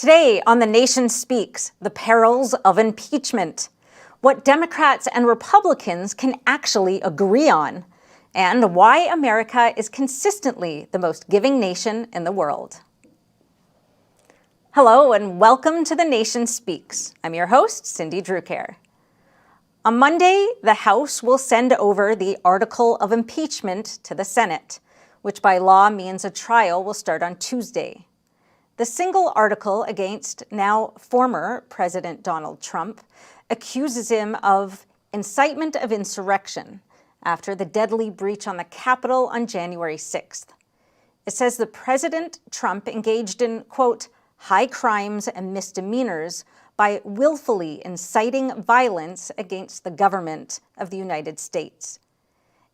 Today on The Nation Speaks, the perils of impeachment, what Democrats and Republicans can actually agree on, and why America is consistently the most giving nation in the world. Hello and welcome to The Nation Speaks. I'm your host, Cindy Drucare. On Monday, the House will send over the Article of Impeachment to the Senate, which by law means a trial will start on Tuesday. The single article against now former President Donald Trump accuses him of incitement of insurrection after the deadly breach on the Capitol on January 6th. It says that President Trump engaged in, quote, high crimes and misdemeanors by willfully inciting violence against the government of the United States.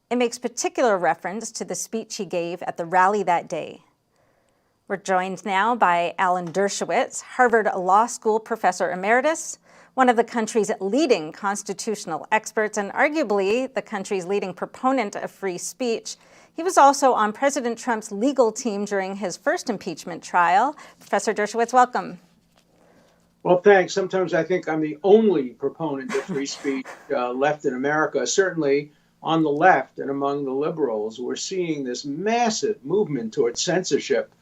It makes particular reference to the speech he gave at the rally that day. We're joined now by Alan Dershowitz, Harvard Law School professor emeritus, one of the country's leading constitutional experts and arguably the country's leading proponent of free speech. He was also on President Trump's legal team during his first impeachment trial. Professor Dershowitz, welcome. Well, thanks. Sometimes I think I'm the only proponent of free speech left in America. Certainly on the left and among the liberals, we're seeing this massive movement towards censorship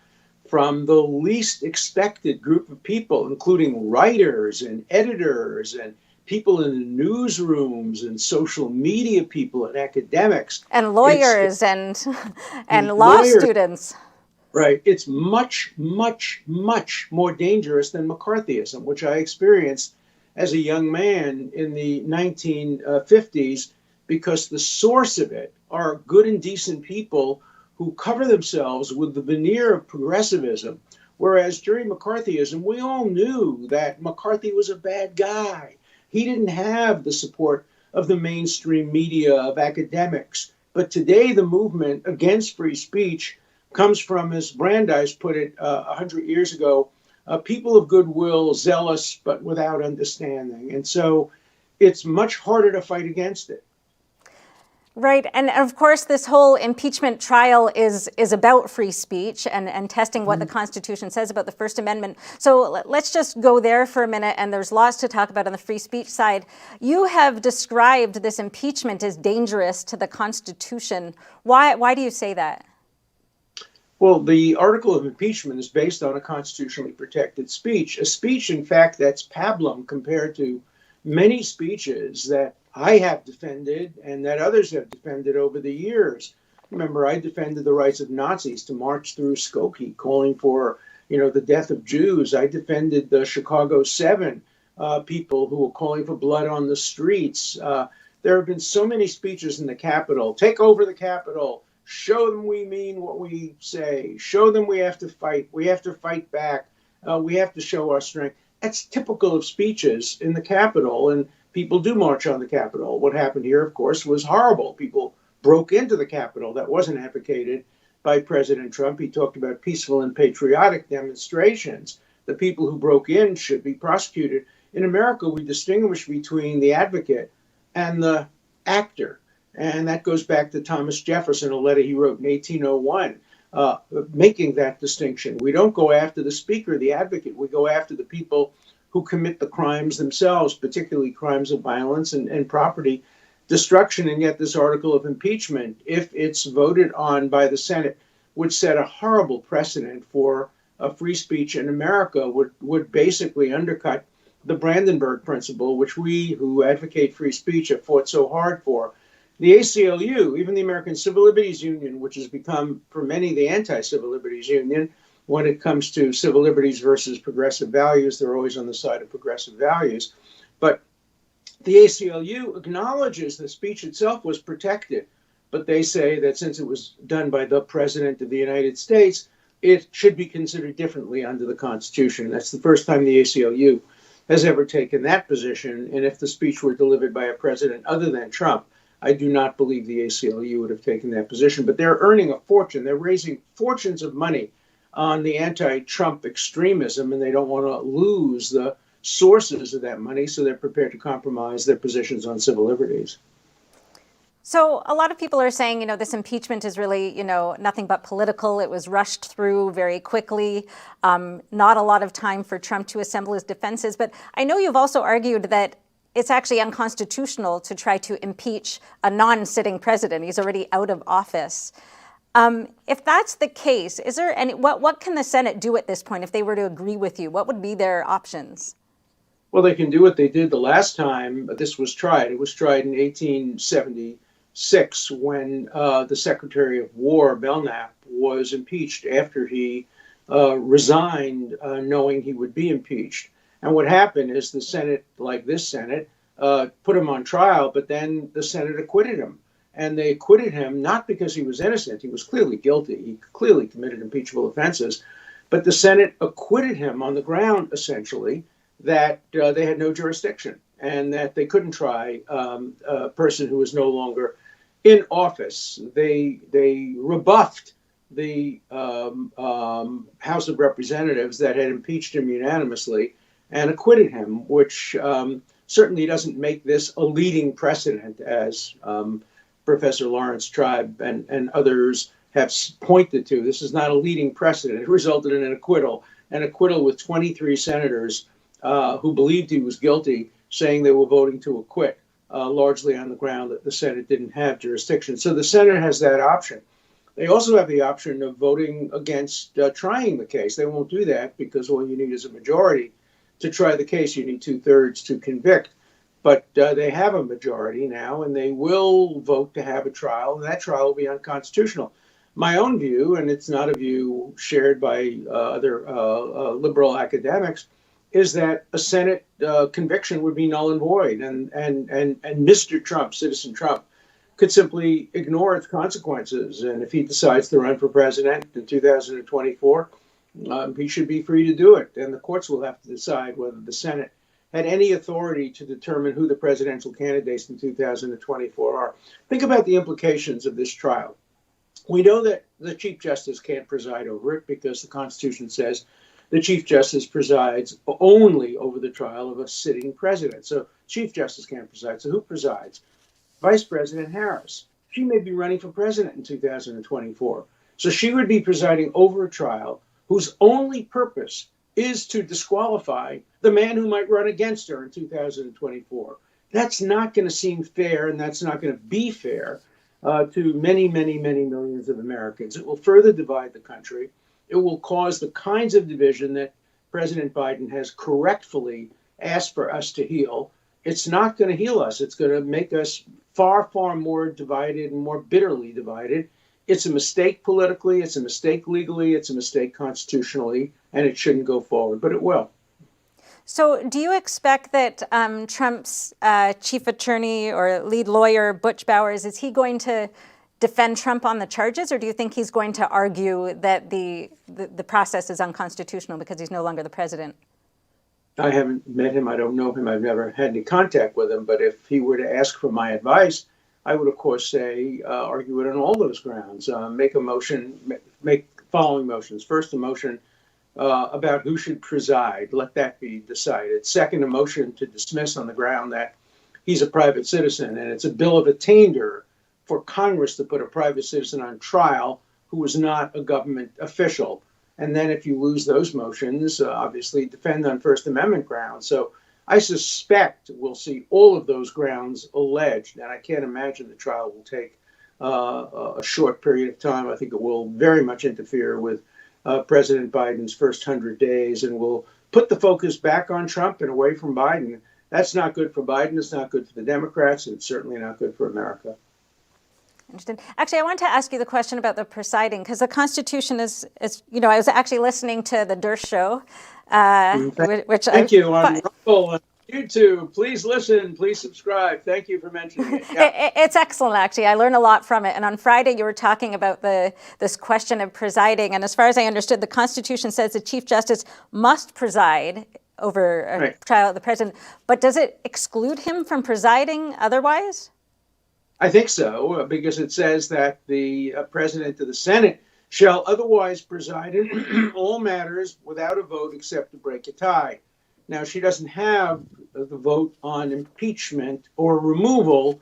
from the least expected group of people, including writers and editors and people in the newsrooms and social media people and academics. And lawyers and law students. Right. It's much, much, much more dangerous than McCarthyism, which I experienced as a young man in the 1950s, because the source of it are good and decent people who cover themselves with the veneer of progressivism, whereas during McCarthyism, we all knew that McCarthy was a bad guy. He didn't have the support of the mainstream media, of academics. But today, the movement against free speech comes from, as Brandeis put it 100 years ago, people of goodwill, zealous, but without understanding. And so it's much harder to fight against it. Right. And of course, this whole impeachment trial is about free speech and testing what the Constitution says about the First Amendment. So let's just go there for a minute. And there's lots to talk about on the free speech side. You have described this impeachment as dangerous to the Constitution. Why do you say that? Well, the article of impeachment is based on a constitutionally protected speech, a speech, in fact, that's pablum compared to many speeches that I have defended and that others have defended over the years. Remember, I defended the rights of Nazis to march through Skokie, calling for, the death of Jews. I defended the Chicago 7 people who were calling for blood on the streets. There have been so many speeches in the Capitol. Take over the Capitol. Show them we mean what we say. Show them we have to fight. We have to fight back. We have to show our strength. That's typical of speeches in the Capitol, and people do march on the Capitol. What happened here, of course, was horrible. People broke into the Capitol. That wasn't advocated by President Trump. He talked about peaceful and patriotic demonstrations. The people who broke in should be prosecuted. In America, we distinguish between the advocate and the actor. And that goes back to Thomas Jefferson, a letter he wrote in 1801, making that distinction. We don't go after the speaker, the advocate. We go after the people who commit the crimes themselves, particularly crimes of violence and property destruction. And yet this article of impeachment, if it's voted on by the Senate, would set a horrible precedent for free speech in America, would basically undercut the Brandenburg Principle, which we who advocate free speech have fought so hard for. The ACLU, even the American Civil Liberties Union, which has become for many the anti-civil liberties union, when it comes to civil liberties versus progressive values, they're always on the side of progressive values. But the ACLU acknowledges the speech itself was protected, but they say that since it was done by the President of the United States, it should be considered differently under the Constitution. That's the first time the ACLU has ever taken that position. And if the speech were delivered by a president other than Trump, I do not believe the ACLU would have taken that position. But they're earning a fortune. They're raising fortunes of money on the anti-Trump extremism, and they don't want to lose the sources of that money, so they're prepared to compromise their positions on civil liberties. So a lot of people are saying, this impeachment is really, nothing but political. It was rushed through very quickly. Not a lot of time for Trump to assemble his defenses. But I know you've also argued that it's actually unconstitutional to try to impeach a non-sitting president. He's already out of office. If that's the case, is there any, what can the Senate do at this point if they were to agree with you? What would be their options? Well, they can do what they did the last time this was tried. It was tried in 1876 when the Secretary of War, Belknap, was impeached after he resigned knowing he would be impeached. And what happened is the Senate, like this Senate, put him on trial, but then the Senate acquitted him. And they acquitted him not because he was innocent. He was clearly guilty. He clearly committed impeachable offenses. But the Senate acquitted him on the ground, essentially, that they had no jurisdiction and that they couldn't try a person who was no longer in office. They rebuffed the House of Representatives that had impeached him unanimously and acquitted him, which certainly doesn't make this a leading precedent, as Professor Lawrence Tribe and others have pointed to. This is not a leading precedent. It resulted in an acquittal with 23 senators who believed he was guilty, saying they were voting to acquit, largely on the ground that the Senate didn't have jurisdiction. So the Senate has that option. They also have the option of voting against trying the case. They won't do that because all you need is a majority to try the case. You need 2/3 to convict. But they have a majority now, and they will vote to have a trial, and that trial will be unconstitutional. My own view, and it's not a view shared by other liberal academics, is that a Senate conviction would be null and void, and Mr. Trump, Citizen Trump, could simply ignore its consequences. And if he decides to run for president in 2024, he should be free to do it. And the courts will have to decide whether the Senate had any authority to determine who the presidential candidates in 2024 are. Think about the implications of this trial. We know that the Chief Justice can't preside over it because the Constitution says the Chief Justice presides only over the trial of a sitting president. So Chief Justice can't preside. So who presides? Vice President Harris. She may be running for president in 2024. So she would be presiding over a trial whose only purpose is to disqualify the man who might run against her in 2024. That's not going to seem fair, and that's not going to be fair to many, many, many millions of Americans. It will further divide the country. It will cause the kinds of division that President Biden has correctly asked for us to heal. It's not going to heal us. It's going to make us far, far more divided and more bitterly divided. It's a mistake politically, it's a mistake legally, it's a mistake constitutionally, and it shouldn't go forward, but it will. So do you expect that Trump's chief attorney or lead lawyer, Butch Bowers, is he going to defend Trump on the charges, or do you think he's going to argue that the process is unconstitutional because he's no longer the president? I haven't met him. I don't know him. I've never had any contact with him. But if he were to ask for my advice, I would, of course, say argue it on all those grounds. Make a motion, make following motions. First, a motion about who should preside. Let that be decided. Second, a motion to dismiss on the ground that he's a private citizen. And it's a bill of attainder for Congress to put a private citizen on trial who was not a government official. And then if you lose those motions, obviously defend on First Amendment grounds. So I suspect we'll see all of those grounds alleged. And I can't imagine the trial will take a short period of time. I think it will very much interfere with President Biden's first 100 days and will put the focus back on Trump and away from Biden. That's not good for Biden. It's not good for the Democrats. And it's certainly not good for America. Interesting. Actually, I wanted to ask you the question about the presiding, because the Constitution is, I was actually listening to the Dersh show, which Thank you on Rumble and YouTube. Please listen. Please subscribe. Thank you for mentioning it. Yeah. It's excellent, actually. I learned a lot from it. And on Friday, you were talking about this question of presiding. And as far as I understood, the Constitution says the Chief Justice must preside over a trial of the president. But does it exclude him from presiding otherwise? I think so, because it says that the president of the Senate shall otherwise preside in all matters without a vote except to break a tie. Now, she doesn't have the vote on impeachment or removal,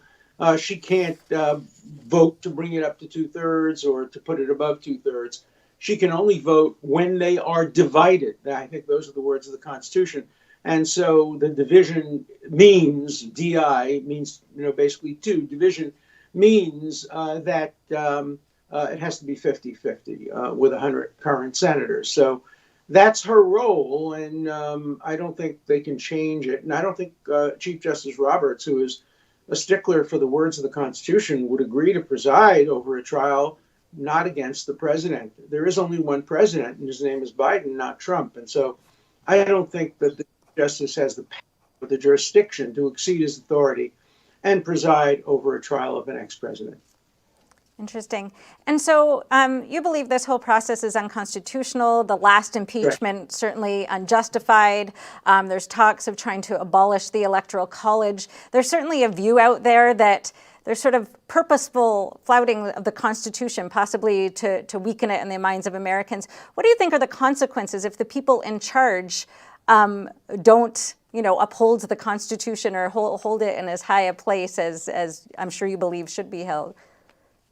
She can't vote to bring it up to 2/3 or to put it above 2/3. She can only vote when they are divided. I think those are the words of the Constitution. And so the division means, DI means, basically two. Division means that it has to be 50-50 with 100 current senators. So that's her role, and I don't think they can change it. And I don't think Chief Justice Roberts, who is a stickler for the words of the Constitution, would agree to preside over a trial not against the president. There is only one president, and his name is Biden, not Trump. And so I don't think that the justice has the power or the jurisdiction to exceed his authority and preside over a trial of an ex-president. Interesting. And so you believe this whole process is unconstitutional. The last impeachment, certainly unjustified. There's talks of trying to abolish the Electoral College. There's certainly a view out there that there's sort of purposeful flouting of the Constitution, possibly to weaken it in the minds of Americans. What do you think are the consequences if the people in charge don't uphold the Constitution or hold it in as high a place as I'm sure you believe should be held?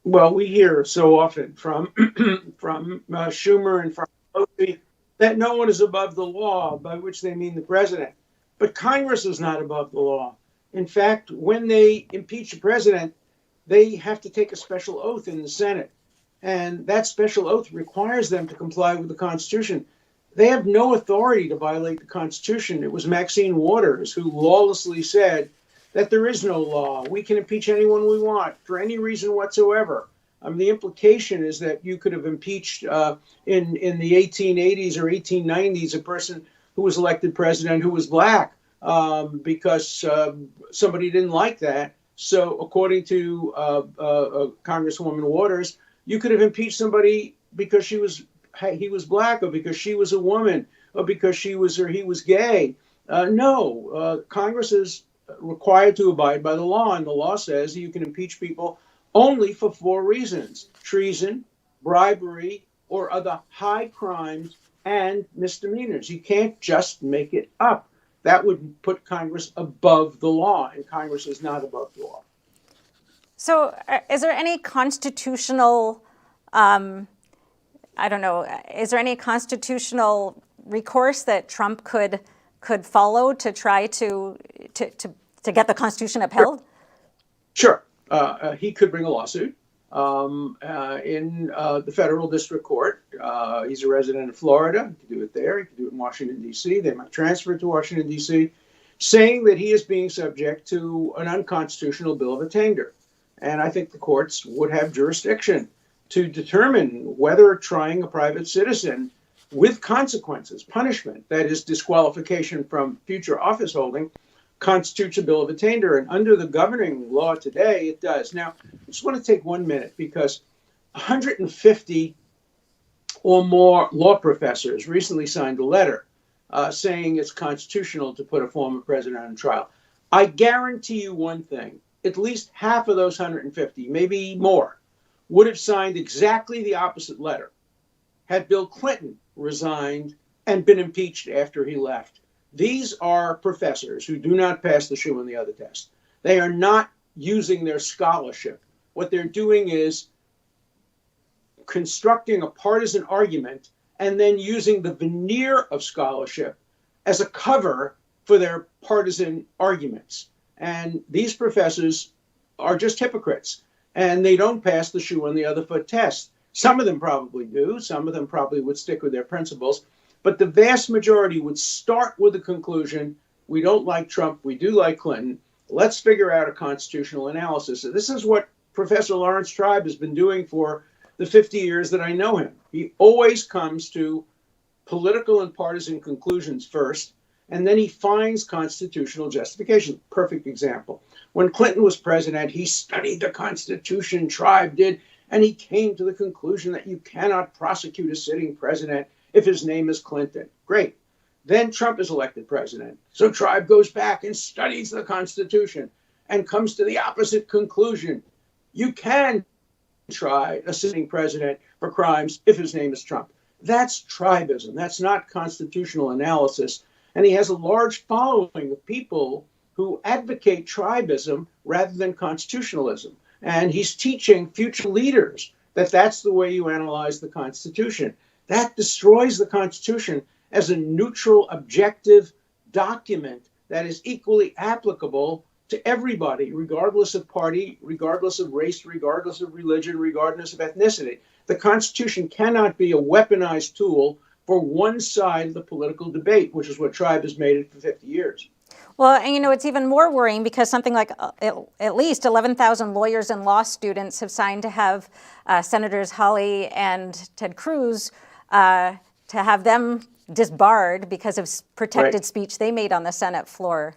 Well, we hear so often from Schumer and from Pelosi that no one is above the law, by which they mean the president. But Congress is not above the law. In fact, when they impeach a president, they have to take a special oath in the Senate. And that special oath requires them to comply with the Constitution. They have no authority to violate the Constitution. It was Maxine Waters who lawlessly said that there is no law. We can impeach anyone we want for any reason whatsoever. The implication is that you could have impeached in the 1880s or 1890s a person who was elected president who was black because somebody didn't like that. So according to Congresswoman Waters, you could have impeached somebody because he was black or because she was a woman or because she was or he was gay. No, Congress is required to abide by the law, and the law says you can impeach people only for 4 reasons: treason, bribery, or other high crimes and misdemeanors. You can't just make it up. That would put Congress above the law, and Congress is not above the law. So is there any constitutional, is there any constitutional recourse that Trump could follow to try to get the Constitution upheld? Sure. He could bring a lawsuit in the federal district court. He's a resident of Florida. He could do it there. He could do it in Washington, D.C. They might transfer it to Washington, D.C., saying that he is being subject to an unconstitutional bill of attainder. And I think the courts would have jurisdiction to determine whether trying a private citizen with consequences, punishment, that is disqualification from future office holding, constitutes a bill of attainder. And under the governing law today, it does. Now, I just want to take 1 minute because 150 or more law professors recently signed a letter saying it's constitutional to put a former president on trial. I guarantee you one thing, at least half of those 150, maybe more, would have signed exactly the opposite letter had Bill Clinton resigned and been impeached after he left. These are professors who do not pass the shoe and the other test. They are not using their scholarship. What they're doing is constructing a partisan argument and then using the veneer of scholarship as a cover for their partisan arguments. And these professors are just hypocrites, and they don't pass the shoe on the other foot test. Some of them probably do. Some of them probably would stick with their principles. But the vast majority would start with the conclusion, we don't like Trump, we do like Clinton. Let's figure out a constitutional analysis. So this is what Professor Lawrence Tribe has been doing for the 50 years that I know him. He always comes to political and partisan conclusions first, and then he finds constitutional justification. Perfect example. When Clinton was president, he studied the Constitution, Tribe did, and he came to the conclusion that you cannot prosecute a sitting president if his name is Clinton. Great. Then Trump is elected president. So Tribe goes back and studies the Constitution and comes to the opposite conclusion. You can try a sitting president for crimes if his name is Trump. That's tribism. That's not constitutional analysis. And he has a large following of people who advocate tribism rather than constitutionalism. And he's teaching future leaders that that's the way you analyze the Constitution. That destroys the Constitution as a neutral, objective document that is equally applicable to everybody, regardless of party, regardless of race, regardless of religion, regardless of ethnicity. The Constitution cannot be a weaponized tool for one side of the political debate, which is what Tribe has made it for 50 years. Well, and it's even more worrying because something like at least 11,000 lawyers and law students have signed to have Senators Hawley and Ted Cruz to have them disbarred because of protected speech they made on the Senate floor.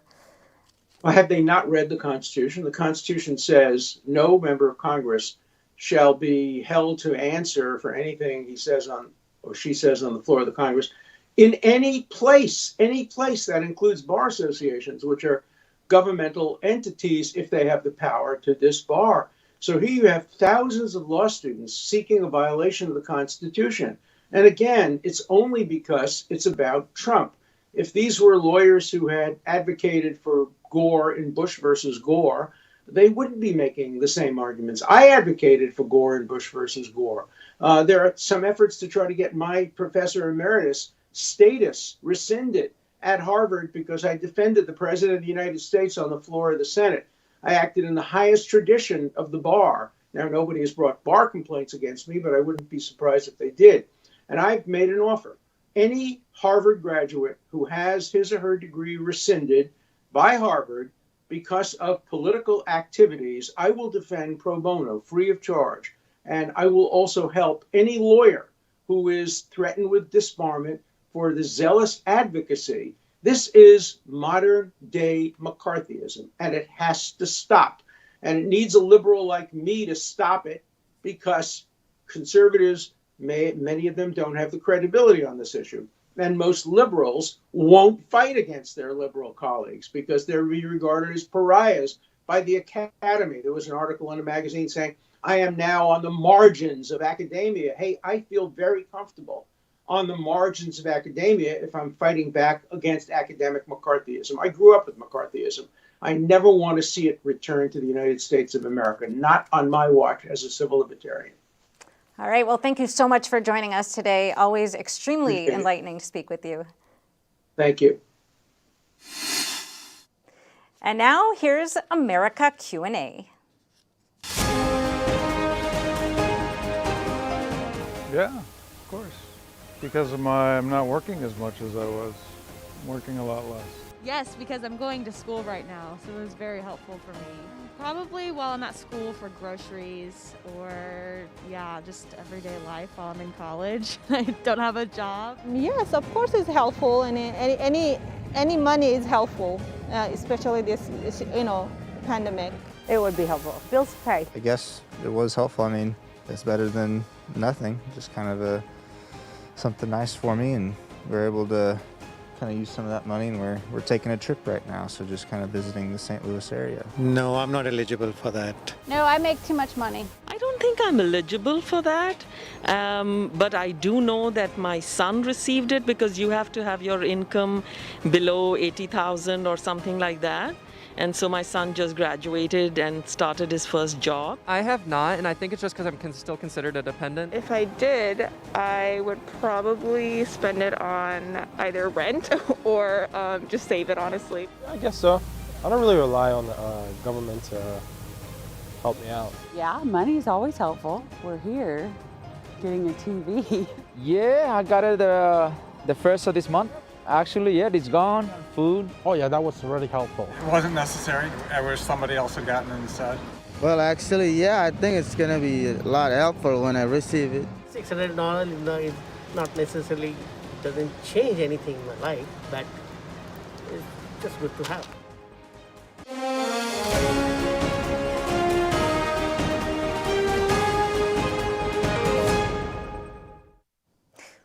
Well, have they not read the Constitution? The Constitution says no member of Congress shall be held to answer for anything he says on or she says on the floor of the Congress in any place that includes bar associations, which are governmental entities if they have the power to disbar. So here you have thousands of law students seeking a violation of the Constitution. And again, it's only because it's about Trump. If these were lawyers who had advocated for Gore in Bush versus Gore, they wouldn't be making the same arguments. I advocated for Gore in Bush versus Gore. There are some efforts to try to get my professor emeritus status rescinded at Harvard because I defended the President of the United States on the floor of the Senate. I acted in the highest tradition of the bar. Now, nobody has brought bar complaints against me, but I wouldn't be surprised if they did. And I've made an offer. Any Harvard graduate who has his or her degree rescinded by Harvard because of political activities, I will defend pro bono, free of charge. And I will also help any lawyer who is threatened with disbarment for the zealous advocacy. This is modern day McCarthyism, and it has to stop. And it needs a liberal like me to stop it because conservatives, many of them don't have the credibility on this issue. And most liberals won't fight against their liberal colleagues because they're regarded as pariahs by the academy. There was an article in a magazine saying, I am now on the margins of academia. Hey, I feel very comfortable on the margins of academia if I'm fighting back against academic McCarthyism. I grew up with McCarthyism. I never want to see it return to the United States of America, not on my watch as a civil libertarian. All right. Well, thank you so much for joining us today. Always extremely enlightening to speak with you. Thank you. And now here's America Q&A. Yeah, of course. Because I'm not working as much as I was. I'm working a lot less. Yes, because I'm going to school right now, so it was very helpful for me. Probably while I'm at school for groceries or, just everyday life while I'm in college. I don't have a job. Yes, of course it's helpful, and any money is helpful, especially this, pandemic. It would be helpful. Bills to pay. I guess it was helpful. I mean, it's better than nothing. Just kind of something nice for me, and we're able to kind of use some of that money, and we're taking a trip right now, so just kind of visiting the St. Louis area. No, I'm not eligible for that. No, I make too much money. I don't think I'm eligible for that, but I do know that my son received it because you have to have your income below 80,000 or something like that. And so my son just graduated and started his first job. I have not, and I think it's just because I'm still considered a dependent. If I did, I would probably spend it on either rent or just save it, honestly. I guess so. I don't really rely on the government to help me out. Yeah, money is always helpful. We're here getting a TV. Yeah, I got it the first of this month. Actually, yeah, it's gone. Food. Oh yeah, that was really helpful. It wasn't necessary. I wish somebody else had gotten it instead. Well, actually, yeah, I think it's going to be a lot helpful when I receive it. $600 is not necessarily, doesn't change anything in my life, but it's just good to have.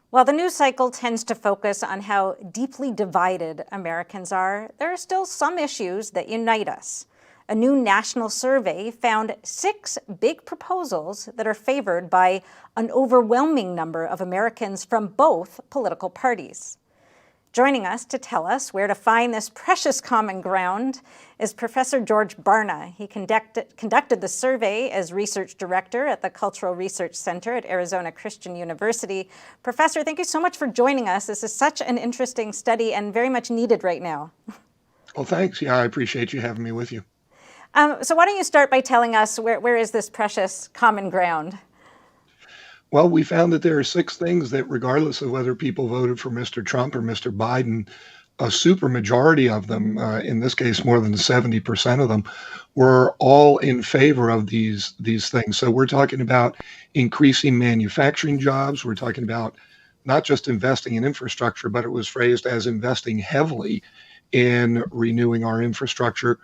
While the news cycle tends to focus on how deeply divided Americans are, there are still some issues that unite us. A new national survey found 6 big proposals that are favored by an overwhelming number of Americans from both political parties. Joining us to tell us where to find this precious common ground is Professor George Barna. He conducted the survey as research director at the Cultural Research Center at Arizona Christian University. Professor, thank you so much for joining us. This is such an interesting study and very much needed right now. Well, thanks. Yeah, I appreciate you having me with you. So why don't you start by telling us where is this precious common ground? Well, we found that there are 6 things that, regardless of whether people voted for Mr. Trump or Mr. Biden, a supermajority of them, in this case more than 70% of them, were all in favor of these things. So we're talking about increasing manufacturing jobs. We're talking about not just investing in infrastructure, but it was phrased as investing heavily in renewing our infrastructure,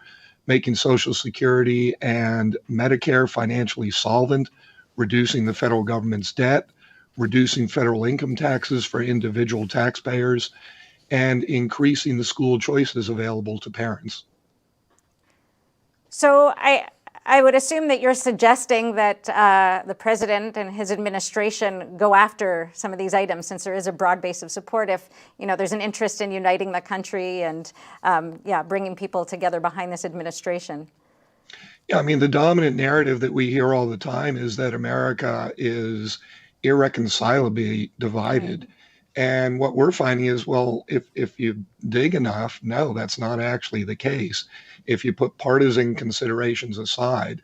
making Social Security and Medicare financially solvent, reducing the federal government's debt, reducing federal income taxes for individual taxpayers, and increasing the school choices available to parents. So I would assume that you're suggesting that the president and his administration go after some of these items, since there is a broad base of support, if there's an interest in uniting the country and bringing people together behind this administration. Yeah, I mean, the dominant narrative that we hear all the time is that America is irreconcilably divided. And what we're finding is, well, if you dig enough, no, that's not actually the case. If you put partisan considerations aside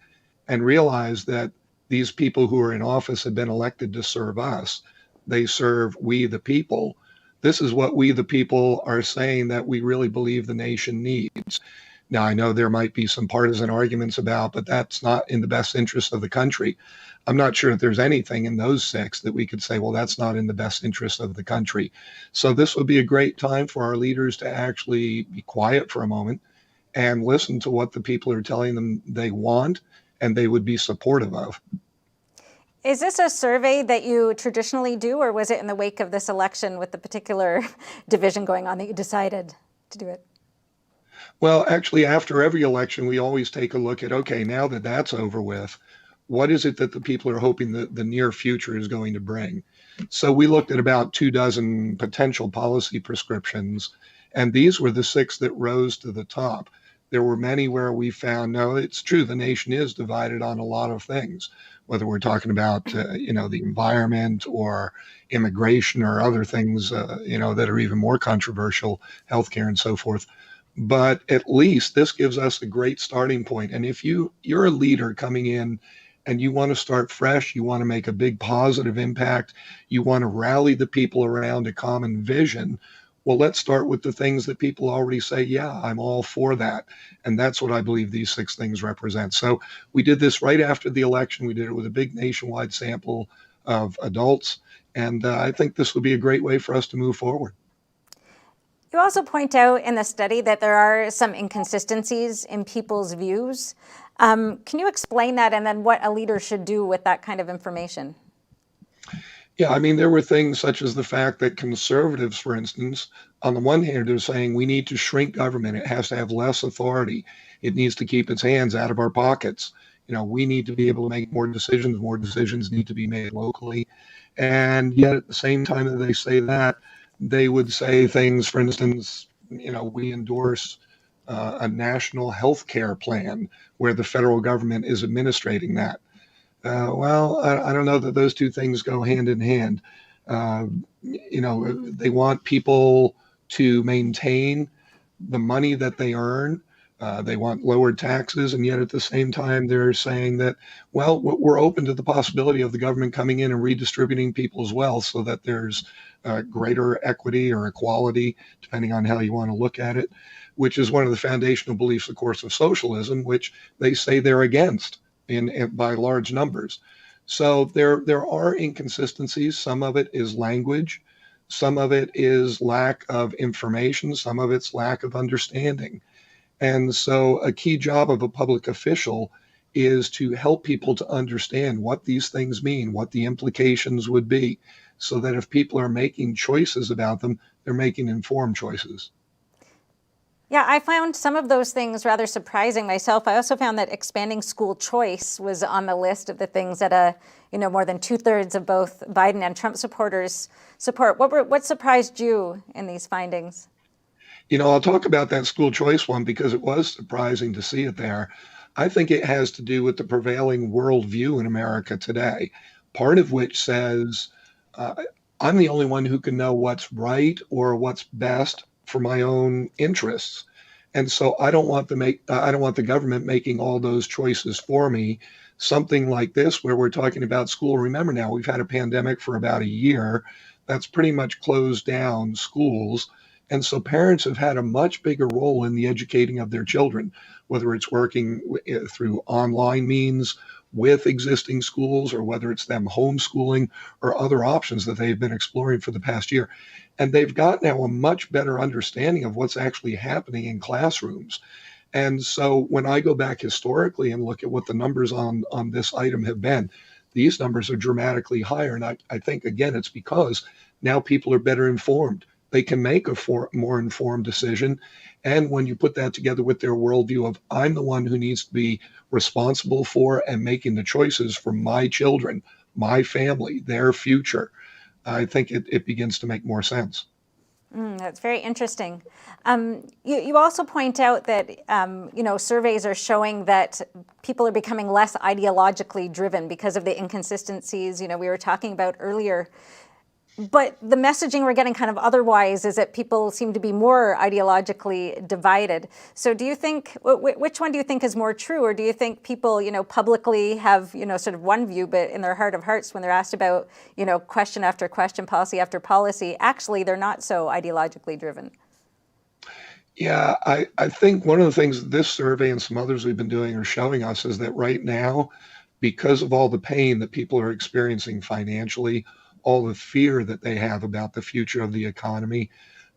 and realize that these people who are in office have been elected to serve us, they serve we the people. This is what we the people are saying that we really believe the nation needs. Now, I know there might be some partisan arguments about, but that's not in the best interest of the country. I'm not sure if there's anything in those 6 that we could say, well, that's not in the best interest of the country. So this would be a great time for our leaders to actually be quiet for a moment and listen to what the people are telling them they want and they would be supportive of. Is this a survey that you traditionally do, or was it in the wake of this election with the particular division going on that you decided to do it? Well, actually, after every election, we always take a look at, okay, now that that's over with, what is it that the people are hoping that the near future is going to bring? So we looked at about 24 potential policy prescriptions, and these were the 6 that rose to the top. There were many where we found, no, it's true, the nation is divided on a lot of things, whether we're talking about, the environment or immigration or other things, that are even more controversial, healthcare and so forth. But at least this gives us a great starting point. And if you're a leader coming in and you want to start fresh, you want to make a big positive impact, you want to rally the people around a common vision, well, let's start with the things that people already say, yeah, I'm all for that. And that's what I believe these 6 things represent. So we did this right after the election. We did it with a big nationwide sample of adults. And I think this would be a great way for us to move forward. You also point out in the study that there are some inconsistencies in people's views. Can you explain that, and then what a leader should do with that kind of information? Yeah, I mean, there were things such as the fact that conservatives, for instance, on the one hand, are saying we need to shrink government. It has to have less authority. It needs to keep its hands out of our pockets. We need to be able to make more decisions. More decisions need to be made locally. And yet at the same time that they say that, they would say things, for instance, we endorse a national health care plan where the federal government is administrating that. Well, I don't know that those 2 things go hand in hand. They want people to maintain the money that they earn. They want lower taxes, and yet at the same time, they're saying that, well, we're open to the possibility of the government coming in and redistributing people's wealth so that there's greater equity or equality, depending on how you want to look at it, which is one of the foundational beliefs, of course, of socialism, which they say they're against by large numbers. So there are inconsistencies. Some of it is language. Some of it is lack of information. Some of it's lack of understanding. And so a key job of a public official is to help people to understand what these things mean, what the implications would be, so that if people are making choices about them, they're making informed choices. Yeah, I found some of those things rather surprising myself. I also found that expanding school choice was on the list of the things that more than 2/3 of both Biden and Trump supporters support. What surprised you in these findings? I'll talk about that school choice one because it was surprising to see it there. I think it has to do with the prevailing worldview in America today, part of which says, I'm the only one who can know what's right or what's best for my own interests. And so I don't want the government making all those choices for me. Something like this, where we're talking about school. Remember now, we've had a pandemic for about a year. That's pretty much closed down schools. And so parents have had a much bigger role in the educating of their children, whether it's working through online means with existing schools or whether it's them homeschooling or other options that they've been exploring for the past year. And they've got now a much better understanding of what's actually happening in classrooms. And so when I go back historically and look at what the numbers on this item have been, these numbers are dramatically higher. And I think, again, it's because now people are better informed. They can make a more informed decision. And when you put that together with their worldview of, I'm the one who needs to be responsible for and making the choices for my children, my family, their future, I think it begins to make more sense. That's very interesting. You also point out that, surveys are showing that people are becoming less ideologically driven because of the inconsistencies, we were talking about earlier. But the messaging we're getting kind of otherwise is that people seem to be more ideologically divided. So do you think, which one do you think is more true? Or do you think people, publicly have, sort of one view, but in their heart of hearts, when they're asked about, question after question, policy after policy, actually they're not so ideologically driven? Yeah, I think one of the things this survey and some others we've been doing are showing us is that right now, because of all the pain that people are experiencing financially, all the fear that they have about the future of the economy,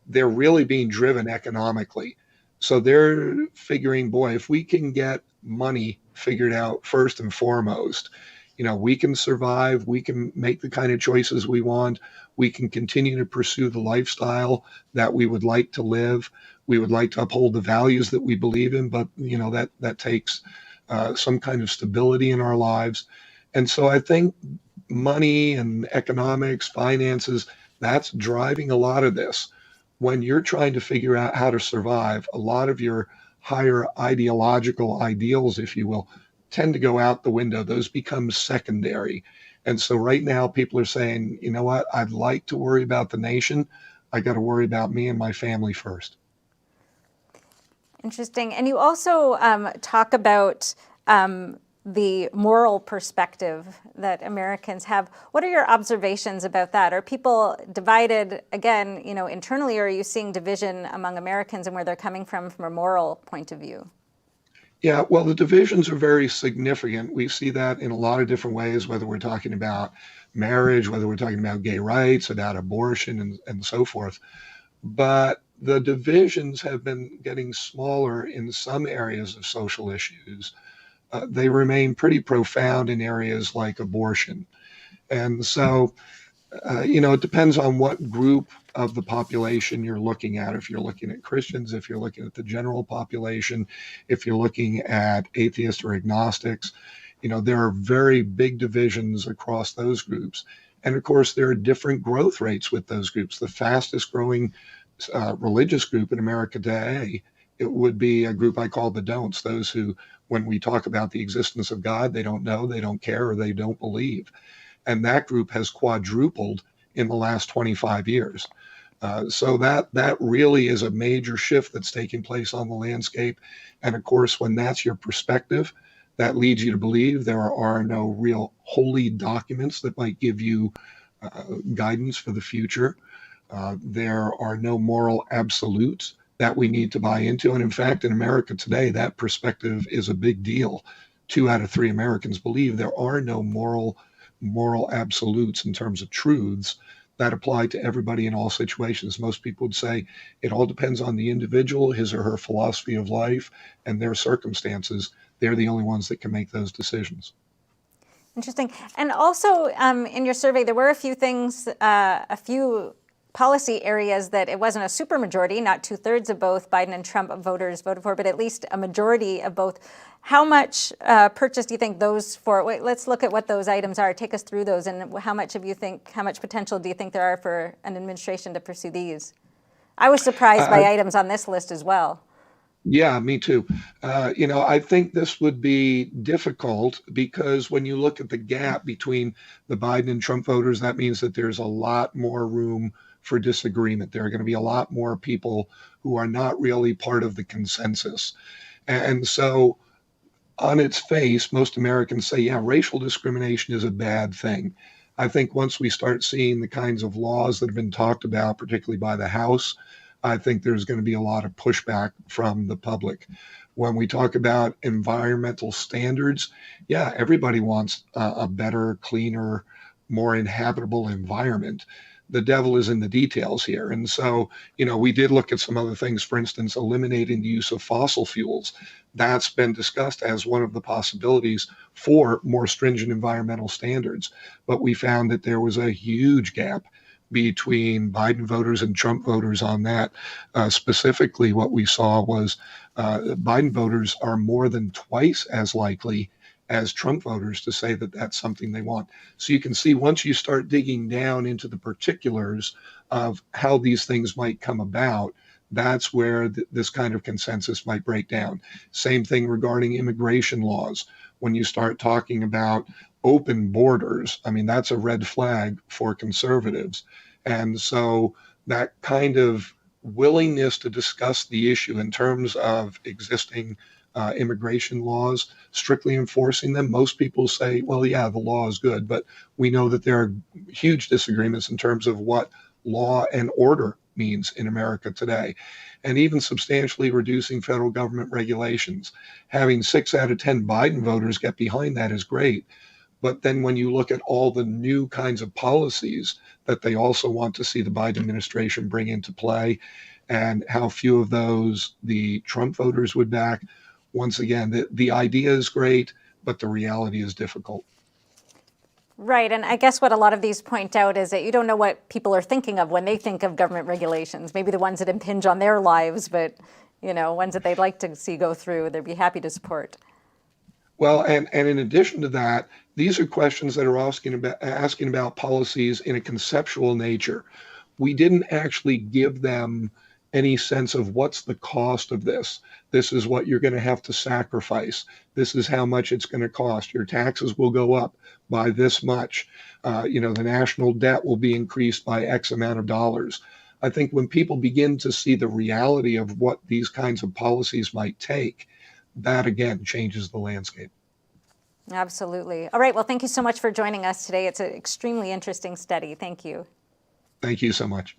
they're really being driven economically. So they're figuring, boy, if we can get money figured out first and foremost, we can survive, we can make the kind of choices we want, we can continue to pursue the lifestyle that we would like to live, we would like to uphold the values that we believe in, but that takes some kind of stability in our lives. And so I think money and economics, finances, that's driving a lot of this. When you're trying to figure out how to survive, a lot of your higher ideological ideals, if you will, tend to go out the window. Those become secondary. And so right now people are saying, you know what, I'd like to worry about the nation. I got to worry about me and my family first. Interesting. And you also talk about the moral perspective that Americans have. What are your observations about that? Are people divided, again, internally, or are you seeing division among Americans and where they're coming from a moral point of view? Yeah, well, the divisions are very significant. We see that in a lot of different ways, whether we're talking about marriage, whether we're talking about gay rights, about abortion, and so forth. But the divisions have been getting smaller in some areas of social issues. They remain pretty profound in areas like abortion. And so, it depends on what group of the population you're looking at. If you're looking at Christians, if you're looking at the general population, if you're looking at atheists or agnostics, there are very big divisions across those groups. And of course, there are different growth rates with those groups. The fastest growing religious group in America today, it would be a group I call the don'ts, those who, when we talk about the existence of God, they don't know, they don't care, or they don't believe. And that group has quadrupled in the last 25 years. So that really is a major shift that's taking place on the landscape. And of course, when that's your perspective, that leads you to believe there are no real holy documents that might give you guidance for the future. There are no moral absolutes that we need to buy into. And in fact, in America today, that perspective is a big deal. 2 out of 3 Americans believe there are no moral absolutes in terms of truths that apply to everybody in all situations. Most people would say it all depends on the individual, his or her philosophy of life, and their circumstances. They're the only ones that can make those decisions. Interesting. And also in your survey, there were a few things, a few policy areas that it wasn't a supermajority, not 2/3 of both Biden and Trump voters voted for, but at least a majority of both. How much purchase do you think those for? Wait, let's look at what those items are. Take us through those, and how much potential do you think there are for an administration to pursue these? I was surprised by items on this list as well. Yeah, me too. I think this would be difficult because when you look at the gap between the Biden and Trump voters, that means that there's a lot more room for disagreement. There are going to be a lot more people who are not really part of the consensus. And so, on its face, most Americans say, yeah, racial discrimination is a bad thing. I think once we start seeing the kinds of laws that have been talked about, particularly by the House, I think there's going to be a lot of pushback from the public. When we talk about environmental standards, yeah, everybody wants a better, cleaner, more inhabitable environment. The devil is in the details here. And so, we did look at some other things, for instance, eliminating the use of fossil fuels. That's been discussed as one of the possibilities for more stringent environmental standards. But we found that there was a huge gap between Biden voters and Trump voters on that. Specifically, what we saw was Biden voters are more than twice as likely as Trump voters to say that that's something they want. So you can see once you start digging down into the particulars of how these things might come about, that's where this kind of consensus might break down. Same thing regarding immigration laws. When you start talking about open borders, I mean, that's a red flag for conservatives. And so that kind of willingness to discuss the issue in terms of existing immigration laws, strictly enforcing them, most people say, well, yeah, the law is good, but we know that there are huge disagreements in terms of what law and order means in America today, and even substantially reducing federal government regulations. Having 6 out of 10 Biden voters get behind that is great. But then when you look at all the new kinds of policies that they also want to see the Biden administration bring into play, and how few of those the Trump voters would back, once again, the idea is great, but the reality is difficult. Right, and I guess what a lot of these point out is that you don't know what people are thinking of when they think of government regulations. Maybe the ones that impinge on their lives, but ones that they'd like to see go through, they'd be happy to support. Well, and in addition to that, these are questions that are asking about policies in a conceptual nature. We didn't actually give them any sense of what's the cost of this. This is what you're going to have to sacrifice. This is how much it's going to cost. Your taxes will go up by this much. The national debt will be increased by X amount of dollars. I think when people begin to see the reality of what these kinds of policies might take, that again changes the landscape. Absolutely. All right. Well, thank you so much for joining us today. It's an extremely interesting study. Thank you. Thank you so much.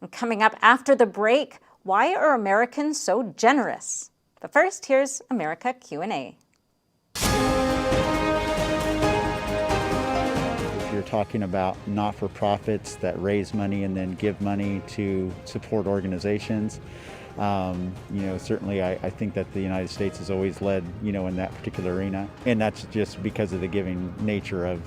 And coming up after the break, why are Americans so generous? But first, here's America Q&A. If you're talking about not-for-profits that raise money and then give money to support organizations, certainly I think that the United States has always led, in that particular arena. And that's just because of the giving nature of,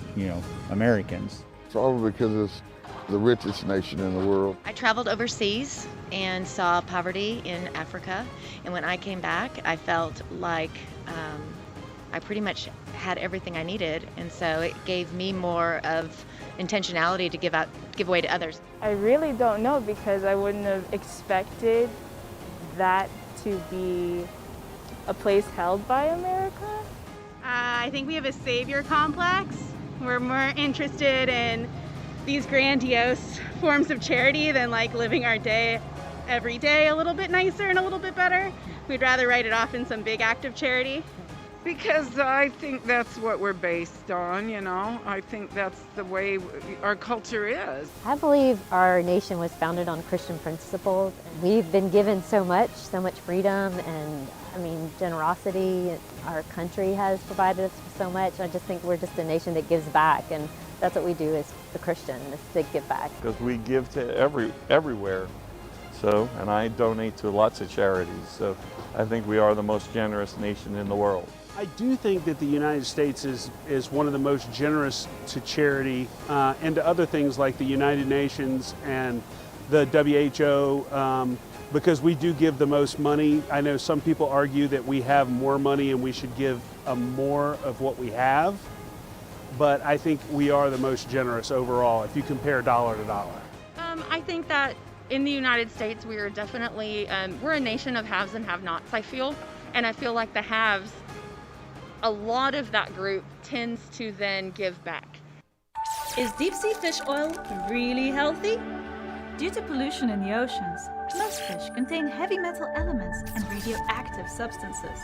Americans. Probably because it's the richest nation in the world. I traveled overseas and saw poverty in Africa. And when I came back, I felt like I pretty much had everything I needed. And so it gave me more of intentionality to give away to others. I really don't know, because I wouldn't have expected that to be a place held by America. I think we have a savior complex. We're more interested in these grandiose forms of charity than living our day every day a little bit nicer and a little bit better. We'd rather write it off in some big act of charity. Because I think that's what we're based on, I think that's the way our culture is. I believe our nation was founded on Christian principles. We've been given so much freedom and, generosity. Our country has provided us with so much. I just think we're just a nation that gives back, and that's what we do as a Christian, is to give back. Because we give to everywhere. And I donate to lots of charities. So I think we are the most generous nation in the world. I do think that the United States is one of the most generous to charity and to other things like the United Nations and the WHO, because we do give the most money. I know some people argue that we have more money and we should give more of what we have, but I think we are the most generous overall if you compare dollar to dollar. I think that in the United States we are definitely, we're a nation of haves and have-nots, I feel. And I feel like the haves, a lot of that group tends to then give back. Is deep sea fish oil really healthy? Due to pollution in the oceans, most fish contain heavy metal elements and radioactive substances.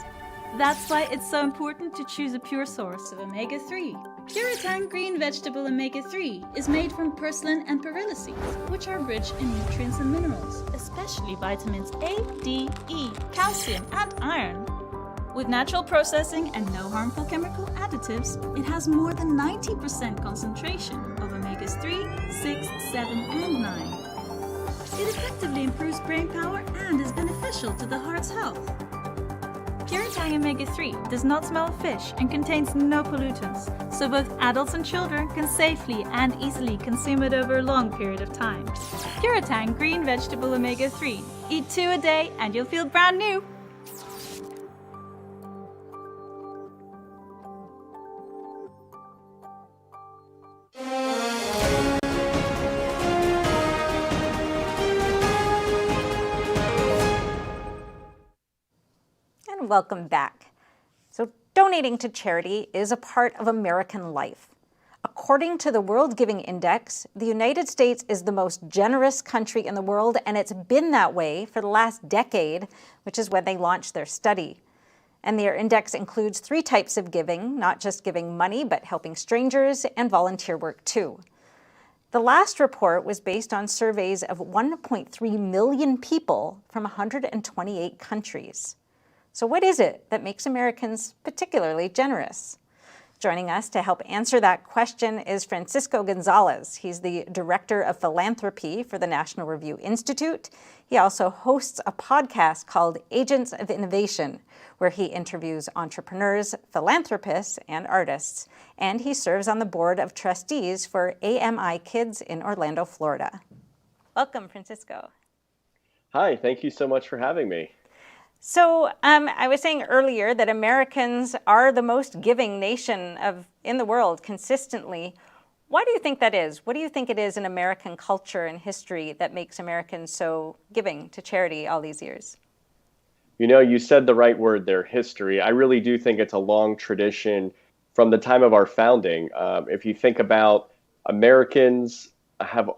That's why it's so important to choose a pure source of omega-3. Puritang green vegetable omega-3 is made from purslane and perilla seeds, which are rich in nutrients and minerals, especially vitamins A, D, E, calcium, and iron. With natural processing and no harmful chemical additives, it has more than 90% concentration of omegas 3, 6, 7, and 9. It effectively improves brain power and is beneficial to the heart's health. Puritang omega-3 does not smell of fish and contains no pollutants, so both adults and children can safely and easily consume it over a long period of time. Puritang green vegetable omega-3. Eat 2 a day and you'll feel brand new. Welcome back. So donating to charity is a part of American life. According to the World Giving Index, the United States is the most generous country in the world, and it's been that way for the last decade, which is when they launched their study. And their index includes 3 types of giving, not just giving money, but helping strangers and volunteer work too. The last report was based on surveys of 1.3 million people from 128 countries. So what is it that makes Americans particularly generous? Joining us to help answer that question is Francisco Gonzalez. He's the Director of Philanthropy for the National Review Institute. He also hosts a podcast called Agents of Innovation, where he interviews entrepreneurs, philanthropists, and artists. And he serves on the board of trustees for AMI Kids in Orlando, Florida. Welcome, Francisco. Hi, thank you so much for having me. So I was saying earlier that Americans are the most giving nation in the world consistently. Why do you think that is? What do you think it is in American culture and history that makes Americans so giving to charity all these years? You know, you said the right word there, history. I really do think it's a long tradition from the time of our founding. If you think about Americans have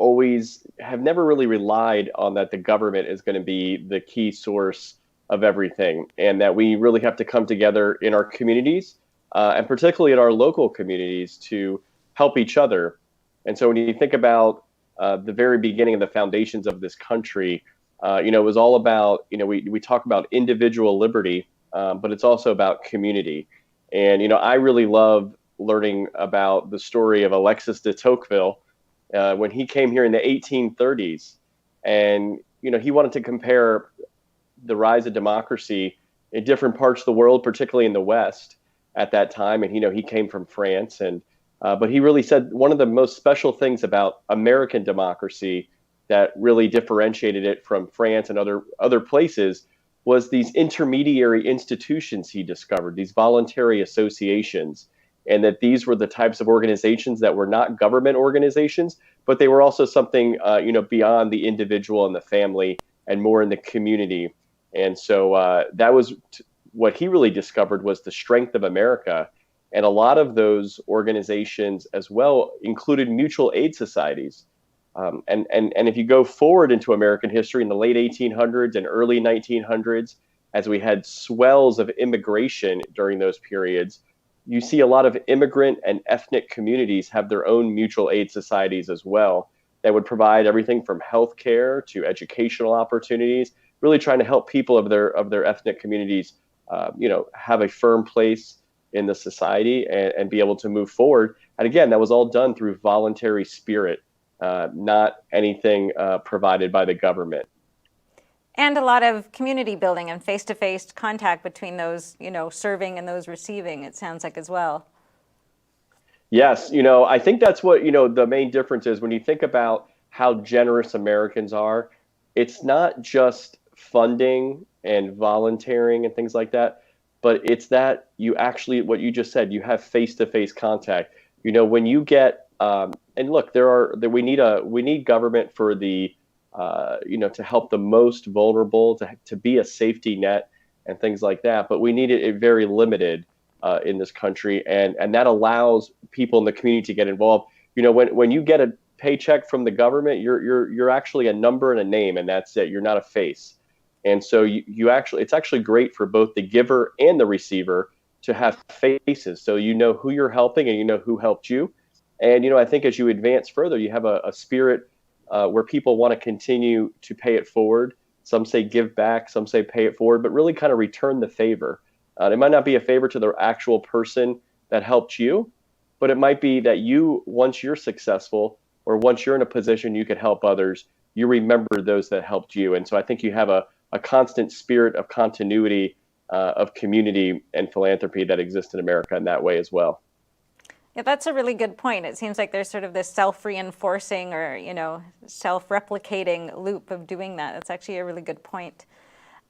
never really relied on that the government is going to be the key source of everything, and that we really have to come together in our communities, and particularly in our local communities, to help each other. And so when you think about the very beginning of the foundations of this country, it was all about, we talk about individual liberty, but it's also about community. And, I really love learning about the story of Alexis de Tocqueville when he came here in the 1830s. And, he wanted to compare the rise of democracy in different parts of the world, particularly in the West at that time. And, he came from France. But he really said one of the most special things about American democracy that really differentiated it from France and other places was these intermediary institutions he discovered, these voluntary associations, and that these were the types of organizations that were not government organizations, but they were also something, beyond the individual and the family and more in the community. And so that was what he really discovered was the strength of America. And a lot of those organizations as well included mutual aid societies. And if you go forward into American history in the late 1800s and early 1900s, as we had swells of immigration during those periods, you see a lot of immigrant and ethnic communities have their own mutual aid societies as well that would provide everything from healthcare to educational opportunities, really trying to help people of their ethnic communities, have a firm place in the society and be able to move forward. And again, that was all done through voluntary spirit, not anything provided by the government. And a lot of community building and face-to-face contact between those, serving and those receiving, it sounds like as well. Yes, I think that's what, the main difference is when you think about how generous Americans are. It's not just funding and volunteering and things like that, but it's that you actually, what you just said, you have face-to-face contact. When you get, and look, we need government for the, to help the most vulnerable, to be a safety net and things like that. But we need it very limited in this country, and that allows people in the community to get involved. When you get a paycheck from the government, you're actually a number and a name, and that's it. You're not a face. And so it's actually great for both the giver and the receiver to have faces, so you know who you're helping and you know who helped you. And I think as you advance further, you have a spirit where people want to continue to pay it forward. Some say give back, some say pay it forward, but really kind of return the favor. It might not be a favor to the actual person that helped you, but it might be that once you're successful or once you're in a position you could help others, you remember those that helped you. And so I think you have a constant spirit of continuity of community and philanthropy that exists in America in that way as well. Yeah, that's a really good point. It seems like there's sort of this self-reinforcing or, self-replicating loop of doing that. That's actually a really good point.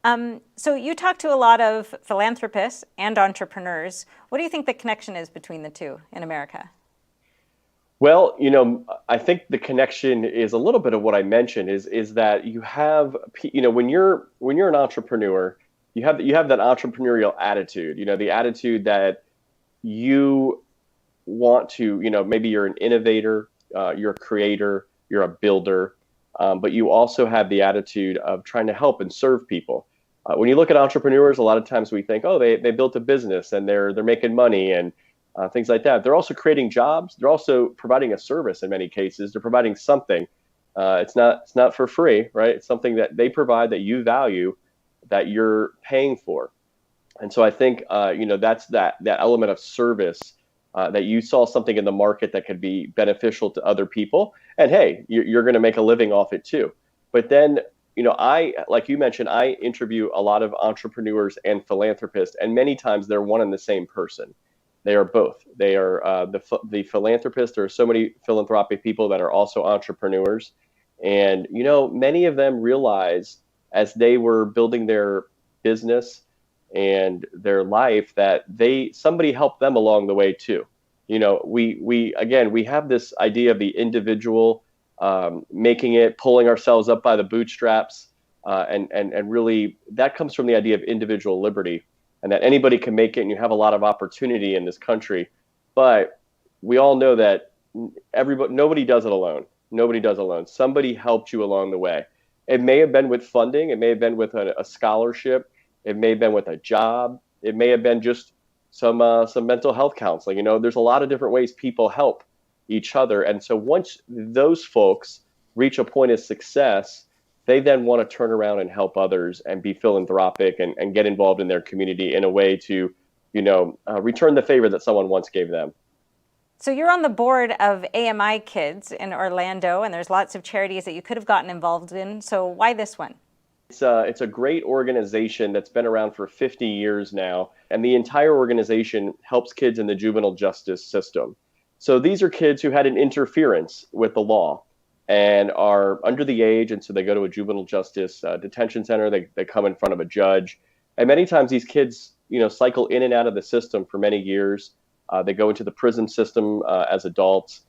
So you talk to a lot of philanthropists and entrepreneurs. What do you think the connection is between the two in America? Well, I think the connection is a little bit of what I mentioned is that you have, when you're an entrepreneur, you have that entrepreneurial attitude, the attitude that you want to, maybe you're an innovator, you're a creator, you're a builder, but you also have the attitude of trying to help and serve people. When you look at entrepreneurs, a lot of times we think, oh, they built a business and they're making money and things like that. They're also creating jobs. They're also providing a service in many cases. They're providing something. It's not for free, right? It's something that they provide that you value, that you're paying for. And so I think, that's that element of service, that you saw something in the market that could be beneficial to other people. And hey, you're going to make a living off it too. But then, like you mentioned, I interview a lot of entrepreneurs and philanthropists, and many times they're one and the same person. They are both. They are the philanthropists. There are so many philanthropic people that are also entrepreneurs. And, many of them realize as they were building their business and their life that somebody helped them along the way too. We have this idea of the individual making it, pulling ourselves up by the bootstraps, and really that comes from the idea of individual liberty, and that anybody can make it, and you have a lot of opportunity in this country. But we all know that nobody does it alone. Nobody does it alone. Somebody helped you along the way. It may have been with funding. It may have been with a scholarship. It may have been with a job. It may have been just some mental health counseling. There's a lot of different ways people help each other. And so once those folks reach a point of success, they then want to turn around and help others and be philanthropic and get involved in their community in a way to, return the favor that someone once gave them. So you're on the board of AMI Kids in Orlando, and there's lots of charities that you could have gotten involved in. So why this one? It's a great organization that's been around for 50 years now, and the entire organization helps kids in the juvenile justice system. So these are kids who had an interference with the law and are under the age, and so they go to a juvenile justice detention center. They come in front of a judge, and many times these kids, cycle in and out of the system for many years. They go into the prison system as adults.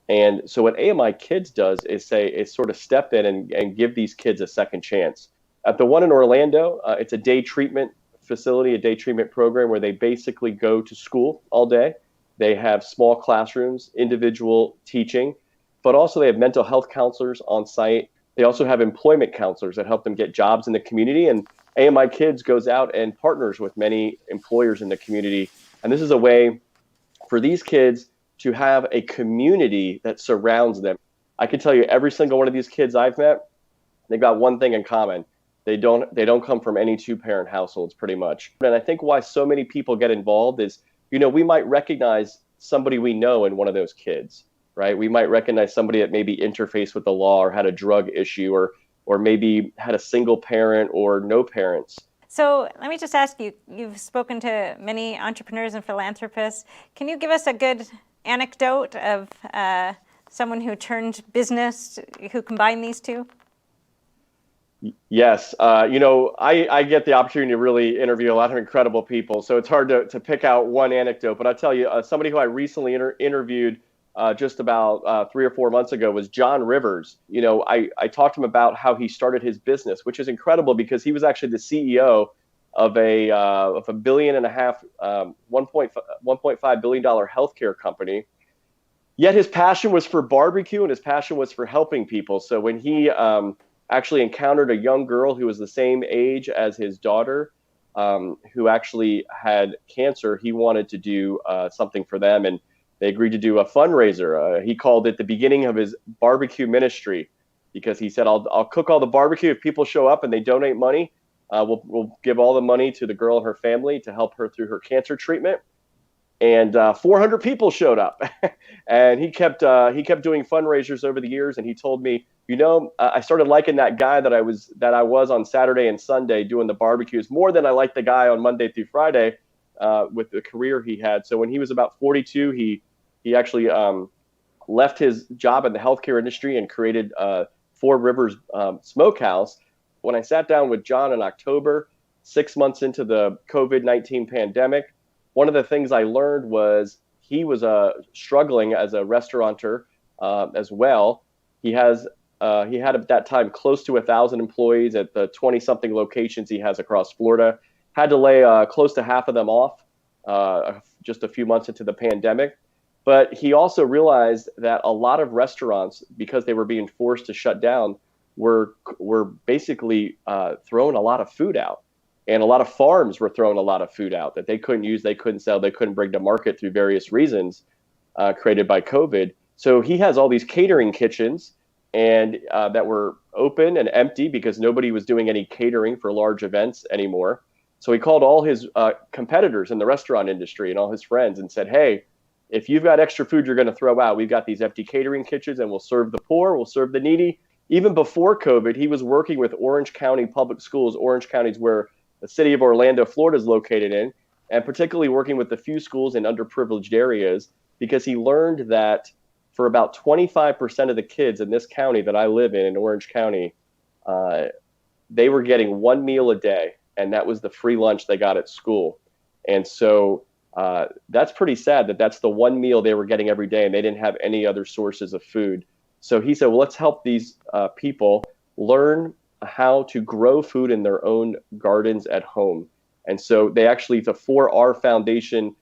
And so what AMI Kids does is sort of step in and give these kids a second chance. At the one in Orlando, it's a day treatment facility, a day treatment program where they basically go to school all day. They have small classrooms, individual teaching, but also they have mental health counselors on site. They also have employment counselors that help them get jobs in the community. And AMI Kids goes out and partners with many employers in the community. And this is a way for these kids to have a community that surrounds them. I can tell you every single one of these kids I've met, they've got one thing in common. They don't come from any two-parent households pretty much. And I think why so many people get involved is, we might recognize somebody we know in one of those kids, right? We might recognize somebody that maybe interfaced with the law or had a drug issue or or maybe had a single parent or no parents. So let me just ask you, you've spoken to many entrepreneurs and philanthropists. Can you give us a good anecdote of someone who turned business, who combined these two? Yes. I get the opportunity to really interview a lot of incredible people, so it's hard to pick out one anecdote. But I'll tell you, somebody who I recently interviewed just about 3 or 4 months ago was John Rivers. I talked to him about how he started his business, which is incredible because he was actually the CEO of a $1.5 billion, $1.5 billion healthcare company. Yet his passion was for barbecue and his passion was for helping people. So when he actually encountered a young girl who was the same age as his daughter, who actually had cancer, he wanted to do something for them, and they agreed to do a fundraiser. He called it the beginning of his barbecue ministry, because he said, I'll cook all the barbecue. If people show up and they donate money, we'll give all the money to the girl and her family to help her through her cancer treatment. And 400 people showed up, and he kept doing fundraisers over the years. And he told me, I started liking that guy that I was on Saturday and Sunday doing the barbecues more than I liked the guy on Monday through Friday with the career he had. So when he was about 42, he actually left his job in the healthcare industry and created Four Rivers Smokehouse. When I sat down with John in October, 6 months into the COVID-19 pandemic, one of the things I learned was he was struggling as a restaurateur as well. He had at that time close to 1,000 employees at the 20-something locations he has across Florida. Had to lay close to half of them off just a few months into the pandemic. But he also realized that a lot of restaurants, because they were being forced to shut down, were basically throwing a lot of food out. And a lot of farms were throwing a lot of food out that they couldn't use, they couldn't sell, they couldn't bring to market through various reasons created by COVID. So he has all these catering kitchens and that were open and empty because nobody was doing any catering for large events anymore. So he called all his competitors in the restaurant industry and all his friends and said, hey, if you've got extra food you're going to throw out, we've got these empty catering kitchens and we'll serve the poor, we'll serve the needy. Even before COVID, he was working with Orange County Public Schools. Orange County is where the city of Orlando, Florida is located in, and particularly working with the few schools in underprivileged areas, because he learned that for about 25% of the kids in this county that I live in Orange County, they were getting one meal a day, and that was the free lunch they got at school. And so that's pretty sad that that's the one meal they were getting every day, and they didn't have any other sources of food. So he said, well, let's help these people learn how to grow food in their own gardens at home. And so they actually, the 4R Foundation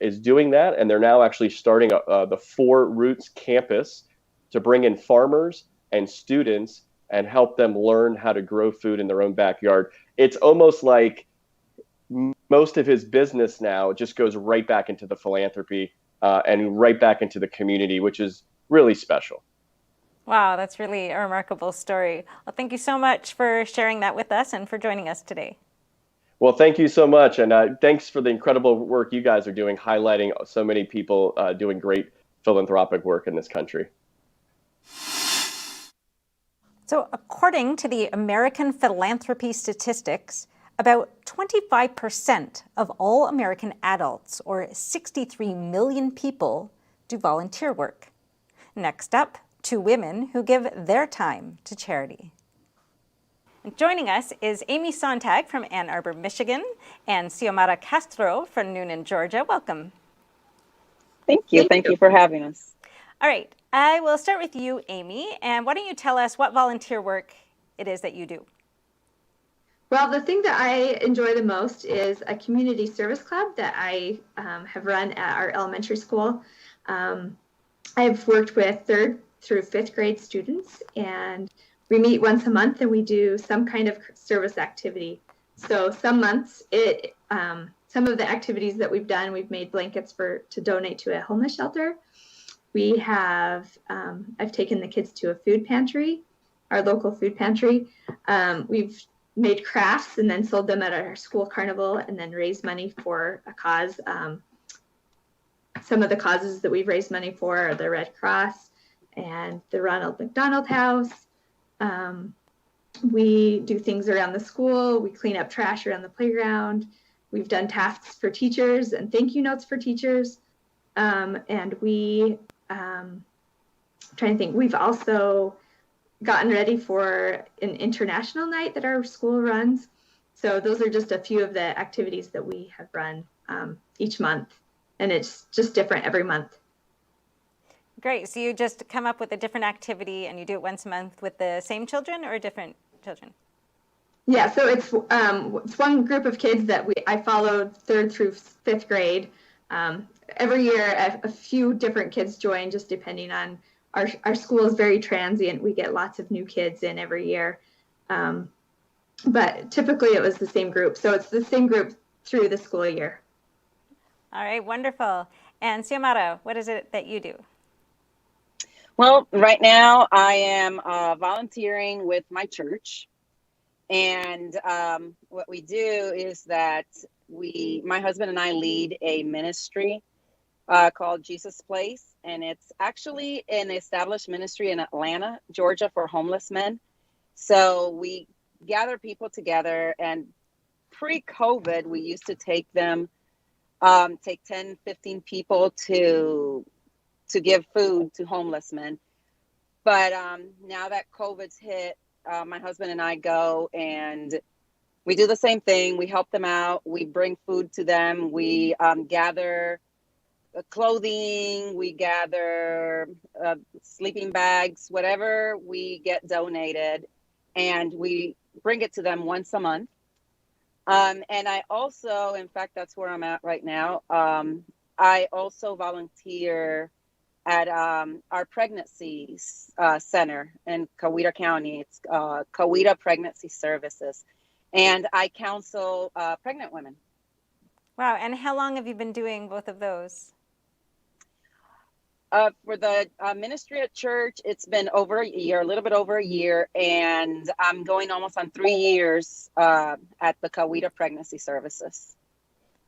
is doing that. And they're now actually starting the 4 Roots campus to bring in farmers and students and help them learn how to grow food in their own backyard. It's almost like most of his business now just goes right back into the philanthropy and right back into the community, which is really special. Wow, that's really a remarkable story. Well, thank you so much for sharing that with us and for joining us today. Well, thank you so much. And thanks for the incredible work you guys are doing, highlighting so many people doing great philanthropic work in this country. So according to the American Philanthropy Statistics, about 25% of all American adults, or 63 million people, do volunteer work. Next up, 2 women who give their time to charity. And joining us is Amy Sonntag from Ann Arbor, Michigan, and Xiomara Castro from Noonan, Georgia. Welcome. Thank you. Thank you for having us. All right, I will start with you, Amy, and why don't you tell us what volunteer work it is that you do? Well, the thing that I enjoy the most is a community service club that I have run at our elementary school. I've worked with 3rd through 5th grade students, and we meet once a month and we do some kind of service activity. So some months, some of the activities that we've done, we've made blankets to donate to a homeless shelter. We have, I've taken the kids to a food pantry, our local food pantry. We've made crafts and then sold them at our school carnival and then raised money for a cause. Some of the causes that we've raised money for are the Red Cross and the Ronald McDonald House. We do things around the school. We clean up trash around the playground. We've done tasks for teachers and thank you notes for teachers. And we, trying to think, we've also gotten ready for an international night that our school runs. So those are just a few of the activities that we have run each month. And it's just different every month. Great. So you just come up with a different activity and you do it once a month with the same children or different children? Yeah, so it's one group of kids that I followed 3rd through 5th grade. Every year, a few different kids join, just depending on our school is very transient. We get lots of new kids in every year, but typically it was the same group. So it's the same group through the school year. All right, wonderful. And Xiomara, what is it that you do? Well, right now I am volunteering with my church. And what we do is that my husband and I lead a ministry called Jesus Place. And it's actually an established ministry in Atlanta, Georgia, for homeless men. So we gather people together, and pre-COVID, we used to take 10, 15 people to give food to homeless men. But now that COVID's hit, my husband and I go and we do the same thing. We help them out. We bring food to them. We gather clothing. We gather sleeping bags, whatever we get donated, and we bring it to them once a month. And I also, in fact, that's where I'm at right now. I also volunteer at our pregnancy center in Coweta County. It's Coweta Pregnancy Services. And I counsel pregnant women. Wow, and how long have you been doing both of those? For the ministry at church, it's been over a year, a little bit over a year, and I'm going almost on 3 years at the Coweta Pregnancy Services.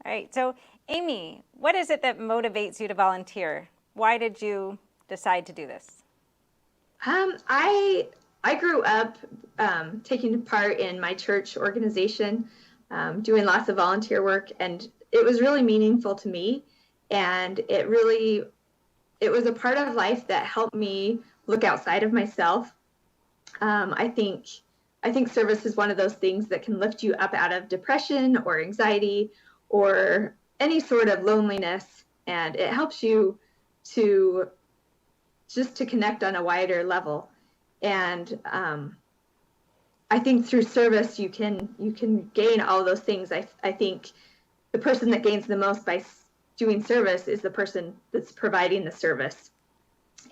All right, so Amy, what is it that motivates you to volunteer? Why did you decide to do this? I grew up taking part in my church organization, doing lots of volunteer work, and it was really meaningful to me. And it was a part of life that helped me look outside of myself. I think service is one of those things that can lift you up out of depression or anxiety or any sort of loneliness, and it helps you to connect on a wider level. And I think through service you can gain all those things. I think the person that gains the most by doing service is the person that's providing the service.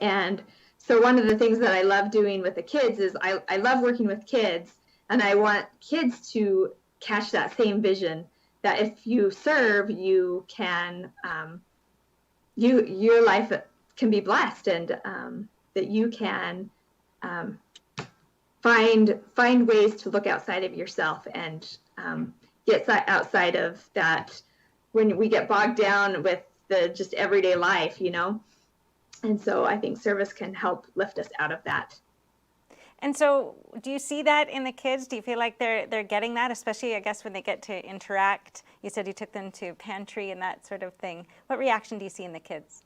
And so one of the things that I love doing with the kids is I love working with kids, and I want kids to catch that same vision that if you serve, you can your life can be blessed, and that you can find ways to look outside of yourself and get outside of that when we get bogged down with the just everyday life, you know. And so I think service can help lift us out of that. And so do you see that in the kids? Do you feel like they're getting that, especially I guess when they get to interact? You said you took them to pantry and that sort of thing. What reaction do you see in the kids?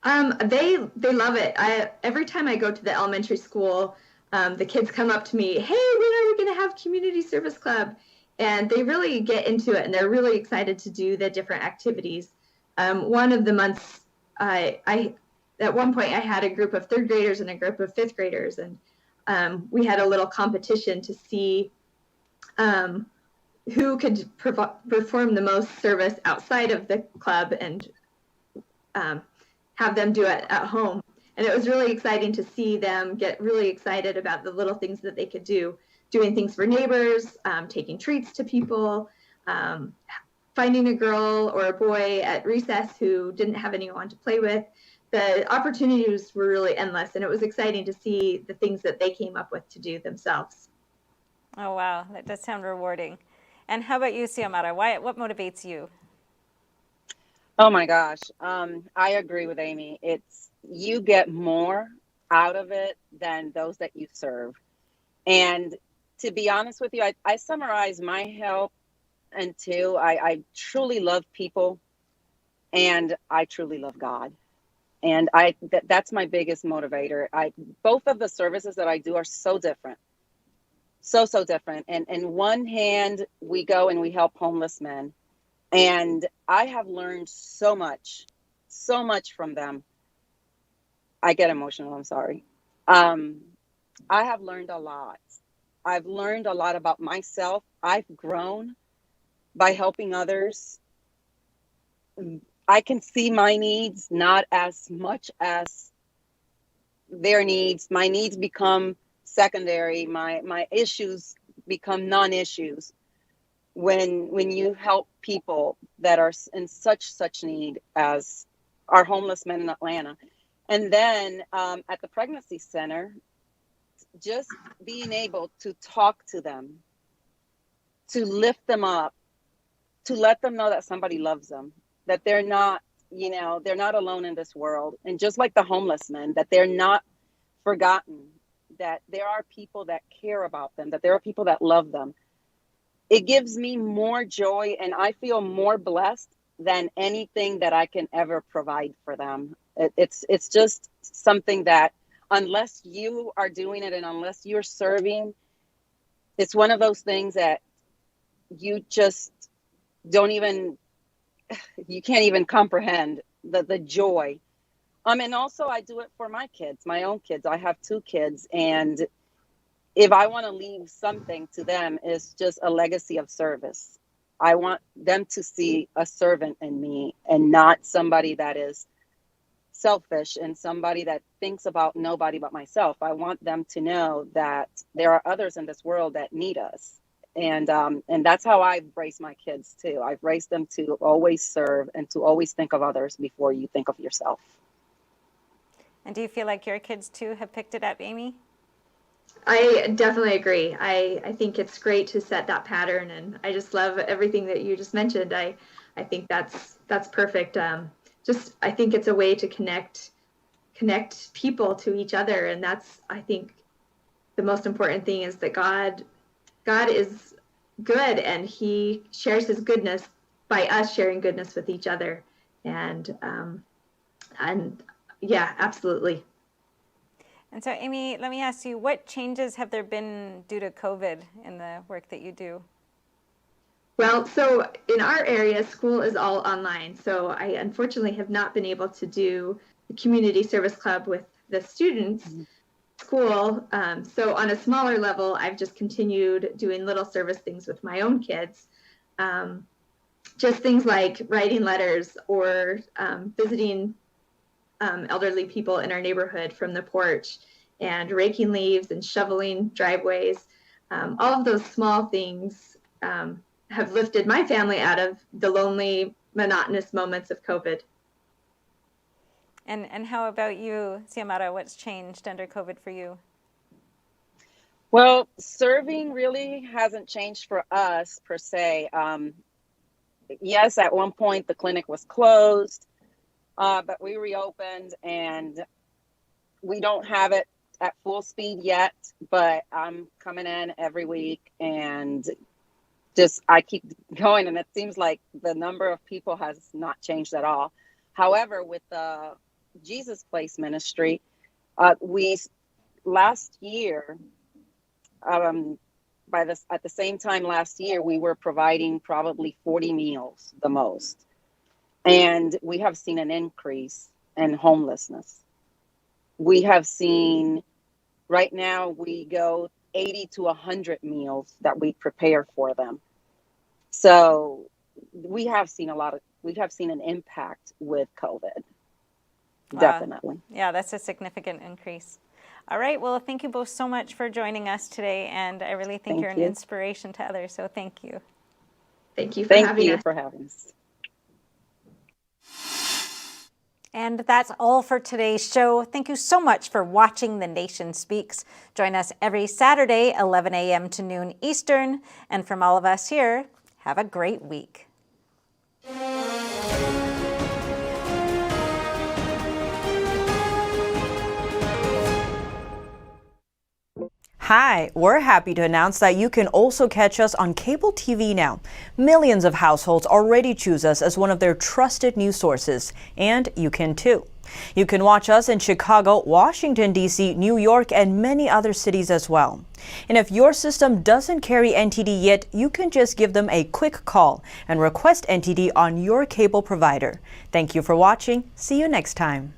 They love it. Every time I go to the elementary school, the kids come up to me, hey, when are we going to have community service club? And they really get into it, and they're really excited to do the different activities. One of the months, at one point I had a group of 3rd graders and a group of 5th graders, and we had a little competition to see who could perform the most service outside of the club and have them do it at home. And it was really exciting to see them get really excited about the little things that they could do, doing things for neighbors, taking treats to people, finding a girl or a boy at recess who didn't have anyone to play with. The opportunities were really endless, and it was exciting to see the things that they came up with to do themselves. Oh, wow. That does sound rewarding. And how about you, Xiomara? What motivates you? Oh my gosh. I agree with Amy. You get more out of it than those that you serve. And to be honest with you, I summarize my help into I truly love people, and I truly love God. And that's my biggest motivator. Both of the services that I do are so different. So different. And in one hand, we go and we help homeless men. And I have learned so much from them. I get emotional, I'm sorry. I have learned a lot. I've learned a lot about myself. I've grown by helping others. I can see my needs not as much as their needs. My needs become secondary. My issues become non-issues when you help people that are in such need as our homeless men in Atlanta. And then at the pregnancy center, just being able to talk to them, to lift them up, to let them know that somebody loves them, that they're not, they're not alone in this world. And just like the homeless men, that they're not forgotten, that there are people that care about them, that there are people that love them. It gives me more joy, and I feel more blessed than anything that I can ever provide for them. It's just something that, unless you are doing it and unless you're serving, it's one of those things that you just you can't even comprehend the joy. And also I do it for my kids, my own kids. I have 2 kids, and if I want to leave something to them, it's just a legacy of service. I want them to see a servant in me and not somebody that is selfish and somebody that thinks about nobody but myself. I want them to know that there are others in this world that need us. And that's how I've raised my kids too. I've raised them to always serve and to always think of others before you think of yourself. And do you feel like your kids too have picked it up, Amy? I definitely agree. I think it's great to set that pattern, and I just love everything that you just mentioned. I think that's perfect. I think it's a way to connect people to each other, and that's, I think, the most important thing is that God is good, and He shares His goodness by us sharing goodness with each other, and yeah, absolutely. And so, Amy, let me ask you, what changes have there been due to COVID in the work that you do? Well, so in our area, school is all online. So I unfortunately have not been able to do the community service club with the students' school. So on a smaller level, I've just continued doing little service things with my own kids. Just things like writing letters or visiting elderly people in our neighborhood from the porch, and raking leaves and shoveling driveways. All of those small things have lifted my family out of the lonely, monotonous moments of COVID. And how about you, Xiomara? What's changed under COVID for you? Well, serving really hasn't changed for us per se. Yes, at one point the clinic was closed. But we reopened, and we don't have it at full speed yet, but I'm coming in every week, and I keep going, and it seems like the number of people has not changed at all. However, with the Jesus Place ministry, we last year, at the same time last year, we were providing probably 40 meals the most. And we have seen an increase in homelessness. We have seen, right now, we go 80 to 100 meals that we prepare for them. So we have seen an impact with COVID. Wow. Definitely. Yeah, that's a significant increase. All right, well, thank you both so much for joining us today, and I really think you're an inspiration to others, so thank you. Thank you for having us. for having us. And that's all for today's show. Thank you so much for watching The Nation Speaks. Join us every Saturday, 11 a.m. to noon Eastern. And from all of us here, have a great week. Hi, we're happy to announce that you can also catch us on cable TV now. Millions of households already choose us as one of their trusted news sources, and you can too. You can watch us in Chicago, Washington, D.C., New York, and many other cities as well. And if your system doesn't carry NTD yet, you can just give them a quick call and request NTD on your cable provider. Thank you for watching. See you next time.